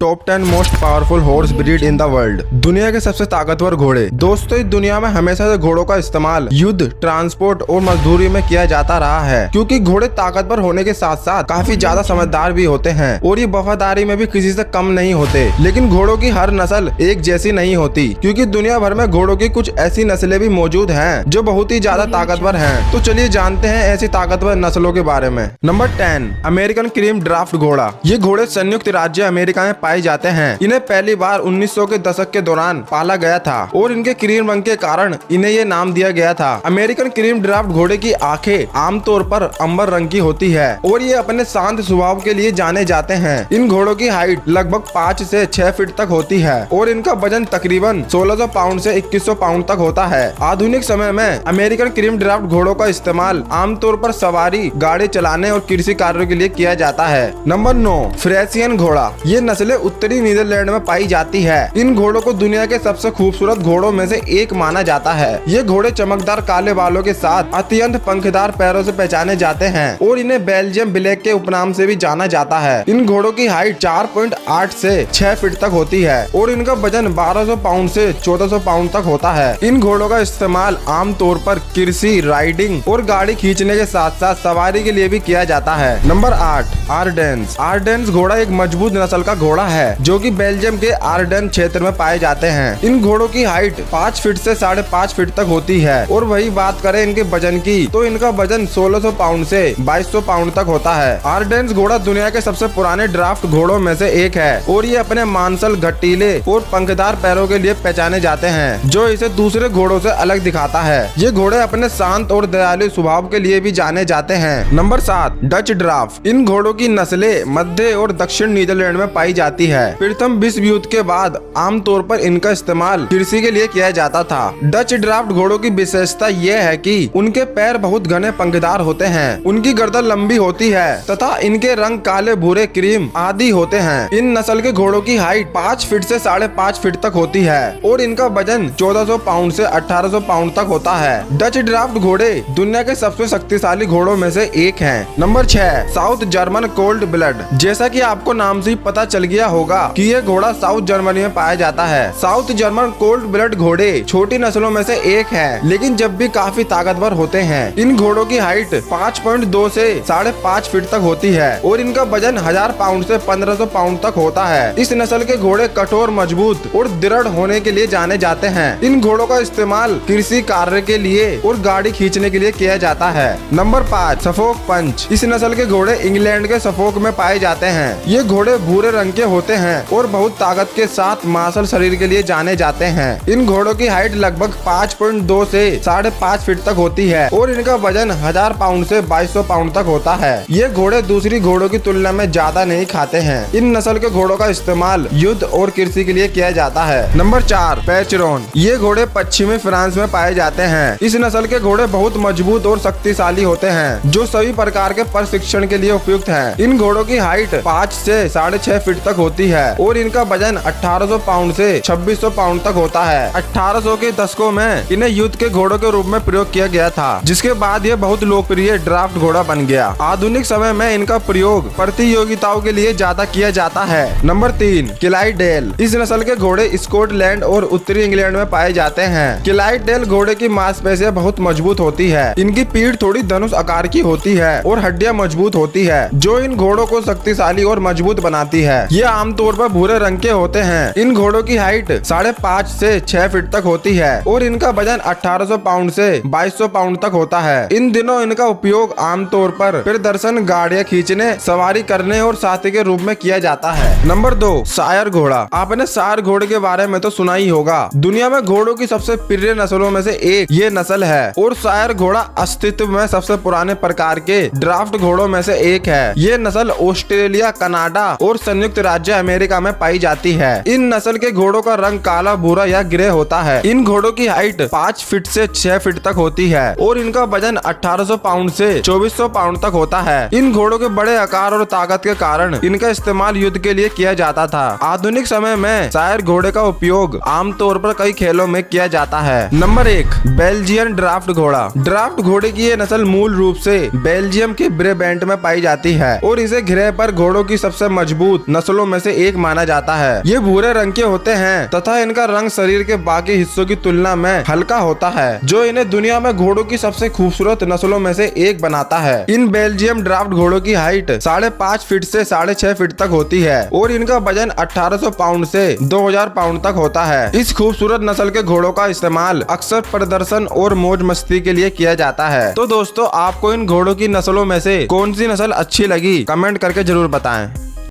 Top 10 most powerful horse breed in the world. दुनिया के सबसे ताकतवर घोड़े। दोस्तों, इस दुनिया में हमेशा से घोड़ों का इस्तेमाल युद्ध, ट्रांसपोर्ट और मजदूरी में किया जाता रहा है, क्योंकि घोड़े ताकतवर होने के साथ साथ काफी ज्यादा समझदार भी होते हैं और ये वफादारी में भी किसी से कम नहीं होते। लेकिन घोड़ों की हर नस्ल एक जैसी नहीं होती, क्योंकि दुनिया भर में घोड़ों की कुछ ऐसी नस्लें भी मौजूद हैं जो बहुत ही ज्यादा ताकतवर हैं। तो चलिए जानते हैं ऐसी ताकतवर नस्लों के बारे में। नंबर 10, अमेरिकन क्रीम ड्राफ्ट घोड़ा। ये घोड़े संयुक्त राज्य अमेरिका में पाए जाते हैं। इन्हें पहली बार 1900 के दशक के दौरान पाला गया था और इनके क्रीम रंग के कारण इन्हें ये नाम दिया गया था। अमेरिकन क्रीम ड्राफ्ट घोड़े की आंखें आमतौर पर अंबर रंग की होती है और ये अपने शांत स्वभाव के लिए जाने जाते हैं। इन घोड़ों की हाइट लगभग 5 से 6 फीट तक होती है और इनका वजन तकरीबन 1600 पाउंड से 2100 पाउंड तक होता है। आधुनिक समय में अमेरिकन क्रीम ड्राफ्ट घोड़ों का इस्तेमाल आमतौर पर सवारी, गाड़ी चलाने और कृषि कार्यों के लिए किया जाता है। नंबर 9, फ्रेसियन घोड़ा। ये नस्लें उत्तरी नीदरलैंड में पाई जाती है। इन घोड़ों को दुनिया के सबसे खूबसूरत घोड़ों में से एक माना जाता है। ये घोड़े चमकदार काले बालों के साथ अत्यंत पंखदार पैरों से पहचाने जाते हैं और इन्हें बेल्जियम ब्लैक के उपनाम से भी जाना जाता है। इन घोड़ों की हाइट 4.8 से 6 फीट तक होती है और इनका वजन 1200 पाउंड से 1400 पाउंड तक होता है। इन घोड़ों का इस्तेमाल आमतौर पर कृषि, राइडिंग और गाड़ी खींचने के साथ साथ सवारी के लिए भी किया जाता है। नंबर 8, आर्डेन्स। आर्डेन्स घोड़ा एक मजबूत नस्ल का घोड़ा है जो कि बेल्जियम के आर्डेन क्षेत्र में पाए जाते हैं। इन घोड़ों की हाइट 5 फीट से 5.5 फीट तक होती है और वही बात करें इनके वजन की, तो इनका वजन 1600 पाउंड से 2200 पाउंड तक होता है। आर्डेन्स घोड़ा दुनिया के सबसे पुराने ड्राफ्ट घोड़ों में से एक है और ये अपने मांसल, घटीले और पंखदार पैरों के लिए पहचाने जाते हैं, जो इसे दूसरे घोड़ों से अलग दिखाता है। ये घोड़े अपने शांत और दयालु स्वभाव के लिए भी जाने जाते हैं। Number 7, Dutch draft. इन घोड़ों की नस्लें मध्य और दक्षिण नीदरलैंड में पाई जाती है। प्रथम विश्व युद्ध के बाद आमतौर पर इनका इस्तेमाल कृषि के लिए किया जाता था। डच ड्राफ्ट घोड़ों की विशेषता यह है कि उनके पैर बहुत घने पंखदार होते हैं, उनकी गर्दन लंबी होती है तथा इनके रंग काले, भूरे, क्रीम आदि होते हैं। इन नस्ल के घोड़ों की हाइट 5 फीट से 5.5 फीट तक होती है और इनका वजन 1400 पाउंड से 1800 पाउंड तक होता है। डच ड्राफ्ट घोड़े दुनिया के सबसे शक्तिशाली घोड़ों में से एक हैं। Number 6, south German cold blood. जैसा कि आपको नाम से ही पता चल गया होगा कि ये घोड़ा साउथ जर्मनी में पाया जाता है। साउथ जर्मन कोल्ड ब्लड घोड़े छोटी नस्लों में से एक है, लेकिन जब भी काफी ताकतवर होते हैं। इन घोड़ों की हाइट 5.2 से 5.5 फीट तक होती है और इनका वजन 1000 पाउंड से 1500 पाउंड तक होता है। इस नस्ल के घोड़े कठोर, मजबूत और दृढ़ होने के लिए जाने जाते हैं। इन घोड़ों का इस्तेमाल कृषि कार्य के लिए और गाड़ी खींचने के लिए किया जाता है। नंबर 5, सफोक पंच। इस नस्ल के घोड़े इंग्लैंड के सफोक में पाए जाते हैं। ये घोड़े भूरे रंग के होते हैं और बहुत ताकत के साथ मांसल शरीर के लिए जाने जाते हैं। इन घोड़ों की हाइट लगभग 5.2 से 5.5 फीट तक होती है और इनका वजन 1000 पाउंड से 2200 पाउंड तक होता है। ये घोड़े दूसरी घोड़ों की तुलना में ज्यादा नहीं खाते हैं। इन नस्ल के घोड़ों का इस्तेमाल युद्ध और कृषि के लिए किया जाता है। नंबर 4, पैचरोन। ये घोड़े पश्चिमी फ्रांस में पाए जाते हैं। इस नस्ल के घोड़े बहुत मजबूत और शक्तिशाली होते हैं, जो सभी प्रकार के प्रशिक्षण के लिए उपयुक्त है। इन घोड़ों की हाइट 5 से 6.5 फीट तक होती है और इनका वजन 1800 पाउंड से 2600 पाउंड तक होता है। 1800 के दशकों में इन्हें युद्ध के घोड़ों के रूप में प्रयोग किया गया था, जिसके बाद ये बहुत लोकप्रिय ड्राफ्ट घोड़ा बन गया। आधुनिक समय में इनका प्रयोग प्रतियोगिताओं के लिए ज्यादा किया जाता है। नंबर 3, क्लाइडेल। इस नस्ल के घोड़े स्कॉटलैंड और उत्तरी इंग्लैंड में पाए जाते हैं। क्लाइडेल घोड़े की मांसपेशियां बहुत मजबूत होती है। इनकी पीठ थोड़ी धनुष आकार की होती है और हड्डियां मजबूत होती है, जो इन घोड़ों को शक्तिशाली और मजबूत बनाती है। ये आमतौर पर भूरे रंग के होते हैं। इन घोड़ों की हाइट 5.5 से 6 फीट तक होती है और इनका वजन 1800 पाउंड से 2200 पाउंड तक होता है। इन दिनों इनका उपयोग आमतौर पर प्रदर्शन, गाड़ियां खींचने, सवारी करने और साथी के रूप में किया जाता है। नंबर 2, शायर घोड़ा। आपने शायर घोड़े के बारे में तो सुना ही होगा। दुनिया में घोड़ों की सबसे प्रिय नस्लों में से एक ये नस्ल है और शायर घोड़ा अस्तित्व में सबसे पुराने प्रकार के ड्राफ्ट घोड़ों में से एक है। ये नस्ल ऑस्ट्रेलिया, कनाडा और संयुक्त राज्य अमेरिका में पाई जाती है। इन नस्ल के घोड़ों का रंग काला, भूरा या ग्रे होता है। इन घोड़ों की हाइट 5 फीट से 6 फीट तक होती है और इनका वजन 1800 पाउंड से 2400 पाउंड तक होता है। इन घोड़ों के बड़े आकार और ताकत के कारण इनका इस्तेमाल युद्ध के लिए किया जाता था। आधुनिक समय में शायर घोड़े का उपयोग आमतौर पर कई खेलों में किया जाता है। नंबर 1, बेल्जियन ड्राफ्ट घोड़ा। ड्राफ्ट घोड़े की ये नस्ल मूल रूप से बेल्जियम के ब्रेबेंट में पाई जाती है और इसे घिरे पर घोड़ों की सबसे मजबूत नस्लों में से एक माना जाता है। ये भूरे रंग के होते हैं तथा इनका रंग शरीर के बाकी हिस्सों की तुलना में हल्का होता है, जो इन्हें दुनिया में घोड़ों की सबसे खूबसूरत नस्लों में से एक बनाता है। इन बेल्जियम ड्राफ्ट घोड़ों की हाइट 5.5 फीट से 6.5 फीट तक होती है और इनका वजन 1800 पाउंड से 2000 पाउंड तक होता है। इस खूबसूरत नस्ल के घोड़ों का इस्तेमाल अक्सर प्रदर्शन और मौज मस्ती के लिए किया जाता है। तो दोस्तों, आपको इन घोड़ों की नस्लों में से कौन सी नस्ल अच्छी लगी, कमेंट करके जरूर बताएं।